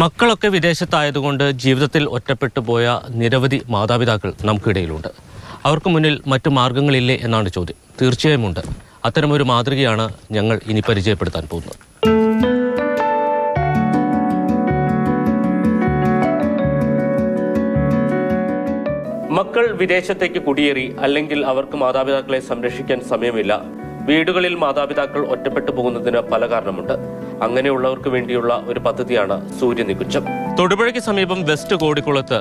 മക്കളൊക്കെ വിദേശത്തായതുകൊണ്ട് ജീവിതത്തിൽ ഒറ്റപ്പെട്ടു പോയ നിരവധി മാതാപിതാക്കൾ നമുക്കിടയിലുണ്ട്. അവർക്ക് മുന്നിൽ മറ്റു മാർഗങ്ങളില്ലേ എന്നാണ് ചോദ്യം. തീർച്ചയായും ഉണ്ട്. അത്തരമൊരു മാതൃകയാണ് ഞങ്ങൾ ഇനി പരിചയപ്പെടുത്താൻ പോകുന്നത്. മക്കൾ വിദേശത്തേക്ക് കുടിയേറി, അല്ലെങ്കിൽ അവർക്ക് മാതാപിതാക്കളെ സംരക്ഷിക്കാൻ സമയമില്ല. വീടുകളിൽ മാതാപിതാക്കൾ ഒറ്റപ്പെട്ടു പോകുന്നതിന് പല കാരണമുണ്ട്. അങ്ങനെയുള്ളവർക്ക് വേണ്ടിയുള്ള ഒരു പദ്ധതിയാണ് സൂര്യനികുഞ്ചം. തൊടുപുഴയ്ക്ക് സമീപം വെസ്റ്റ് കോടിക്കുളത്ത്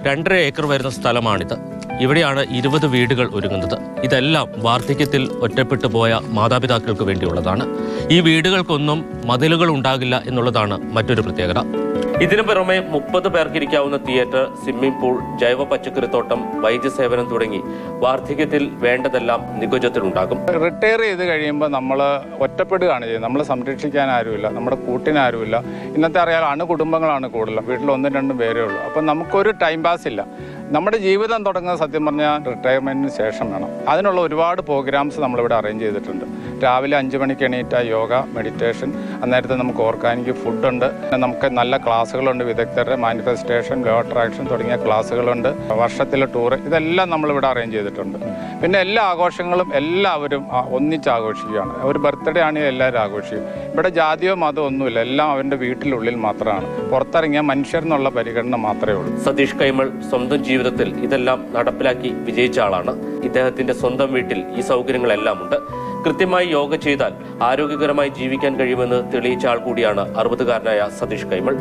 2.5 ഏക്കർ വരുന്ന സ്ഥലമാണിത്. ഇവിടെയാണ് 20 വീടുകൾ ഒരുങ്ങുന്നത്. ഇതെല്ലാം വാർദ്ധക്യത്തിൽ ഒറ്റപ്പെട്ടു പോയ മാതാപിതാക്കൾക്ക് വേണ്ടിയുള്ളതാണ്. ഈ വീടുകൾക്കൊന്നും മതിലുകൾ ഉണ്ടാകില്ല എന്നുള്ളതാണ് മറ്റൊരു പ്രത്യേകത. ഇതിനു പുറമെ 30 പേർക്കിരിക്കാവുന്ന തിയേറ്റർ, സ്വിമ്മിംഗ് പൂൾ, ജൈവ പച്ചക്കറിത്തോട്ടം, വൈദ്യസേവനം തുടങ്ങി വാർദ്ധക്യത്തിൽ വേണ്ടതെല്ലാം നികുഞ്ചത്തിലുണ്ടാകും. റിട്ടയർ ചെയ്ത് കഴിയുമ്പോൾ നമ്മൾ ഒറ്റപ്പെടുകയാണ് ചെയ്യുന്നത്. നമ്മൾ സംരക്ഷിക്കാൻ ആരുമില്ല, നമ്മുടെ കൂട്ടിനാരുമില്ല. ഇന്നത്തെ അറിയാൻ അണുകുടുംബങ്ങളാണ് കൂടുതലും. വീട്ടിൽ 1-2 പേരേ ഉള്ളൂ. അപ്പം നമുക്കൊരു ടൈം പാസ് ഇല്ല. നമ്മുടെ ജീവിതം തുടങ്ങുന്നത് സത്യം പറഞ്ഞാൽ റിട്ടയർമെൻറ്റിന് ശേഷം വേണം. അതിനുള്ള ഒരുപാട് പ്രോഗ്രാംസ് നമ്മളിവിടെ അറേഞ്ച് ചെയ്തിട്ടുണ്ട്. രാവിലെ 5 മണിക്ക് എണീറ്റ യോഗ, മെഡിറ്റേഷൻ, അന്നേരത്തെ നമുക്ക് ഓർഗാനിക് ഫുഡുണ്ട്. നമുക്ക് നല്ല ക്ലാസ്സുകളുണ്ട്. വിദഗ്ധരുടെ മാനിഫെസ്റ്റേഷൻ, ലോ അട്രാക്ഷൻ തുടങ്ങിയ ക്ലാസ്സുകളുണ്ട്. വർഷത്തിലെ ടൂറ്, ഇതെല്ലാം നമ്മളിവിടെ അറേഞ്ച് ചെയ്തിട്ടുണ്ട്. പിന്നെ എല്ലാ ആഘോഷങ്ങളും എല്ലാവരും ഒന്നിച്ച് ആഘോഷിക്കുകയാണ്. ഒരു ബർത്ത്ഡേ ആണെങ്കിൽ എല്ലാവരും ആഘോഷിക്കും. ഇവിടെ ജാതിയോ മതമോ ഒന്നുമില്ല. എല്ലാം അവൻ്റെ വീട്ടിലുള്ളിൽ മാത്രമാണ്. പുറത്തിറങ്ങിയ മനുഷ്യരെന്നുള്ള പരിഗണന മാത്രമേ ഉള്ളൂ. സതീഷ് കൈമൾ സ്വന്തം ജീവിതത്തിൽ ഇതെല്ലാം നടപ്പിലാക്കി വിജയിച്ച ആളാണ്. ഇദ്ദേഹത്തിന്റെ സ്വന്തം വീട്ടിൽ ഈ സൗകര്യങ്ങളെല്ലാം ഉണ്ട്. കൃത്യമായി യോഗ ചെയ്താൽ ആരോഗ്യകരമായി ജീവിക്കാൻ കഴിയുമെന്ന് തെളിയിച്ച ആൾ കൂടിയാണ് 60-കാരനായ സതീഷ് കൈമൾ.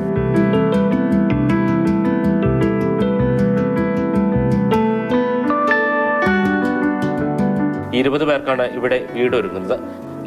ഇരുപത് പേർക്കാണ് ഇവിടെ വീടൊരുങ്ങുന്നത്.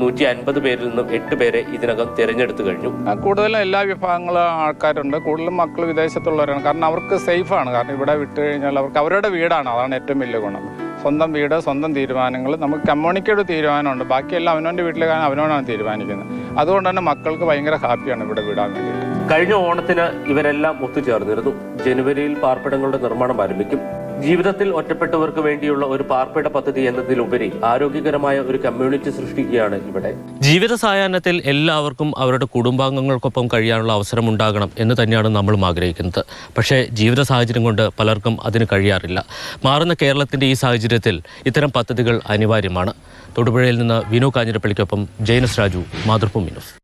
150 പേരിൽ നിന്നും 8 പേരെ ഇതിനകം തിരഞ്ഞെടുത്തു കഴിഞ്ഞു. കൂടുതലും എല്ലാ വിഭാഗങ്ങളും ആൾക്കാരുണ്ട്. കൂടുതലും മക്കൾ വിദേശത്തുള്ളവരാണ്. കാരണം അവർക്ക് സേഫാണ്. കാരണം ഇവിടെ വിട്ടു കഴിഞ്ഞാൽ അവർക്ക് അവരുടെ വീടാണ്. അതാണ് ഏറ്റവും വലിയ ഗുണം. സ്വന്തം വീട്, സ്വന്തം തീരുമാനങ്ങൾ. നമുക്ക് കമ്മ്യൂണിക്കേറ്റ് തീരുമാനമുണ്ട്. ബാക്കിയെല്ലാം അവനവൻ്റെ വീട്ടിലെ കാര്യം അവനവനാണ് തീരുമാനിക്കുന്നത്. അതുകൊണ്ട് തന്നെ മക്കൾക്ക് ഭയങ്കര ഹാപ്പിയാണ് ഇവിടെ വിടാൻ വേണ്ടിയിട്ട്. കഴിഞ്ഞ ഓണത്തിന് ഇവരെല്ലാം ഒത്തുചേർന്നിരുന്നു. ജനുവരിയിൽ പാർപ്പിടങ്ങളുടെ നിർമ്മാണം ആരംഭിക്കും. ജീവിതത്തിൽ ഒറ്റപ്പെട്ടവർക്ക് വേണ്ടിയുള്ള ഒരു പാർപ്പിട പദ്ധതി എന്നതിലുപരി ആരോഗ്യകരമായ ഒരു കമ്മ്യൂണിറ്റി സൃഷ്ടിക്കുകയാണ് ഇവിടെ. ജീവിത സായാഹ്നത്തിൽ എല്ലാവർക്കും അവരുടെ കുടുംബാംഗങ്ങൾക്കൊപ്പം കഴിയാനുള്ള അവസരം ഉണ്ടാകണം എന്ന് തന്നെയാണ് നമ്മളും ആഗ്രഹിക്കുന്നത്. പക്ഷേ ജീവിത സാഹചര്യം കൊണ്ട് പലർക്കും അതിന് കഴിയാറില്ല. മാറുന്ന കേരളത്തിന്റെ ഈ സാഹചര്യത്തിൽ ഇത്തരം പദ്ധതികൾ അനിവാര്യമാണ്. തൊടുപുഴയിൽ നിന്ന് വിനു കാഞ്ഞിരപ്പള്ളിക്കൊപ്പം ജയനസ് രാജു, മാതൃഭൂമി ന്യൂസ്.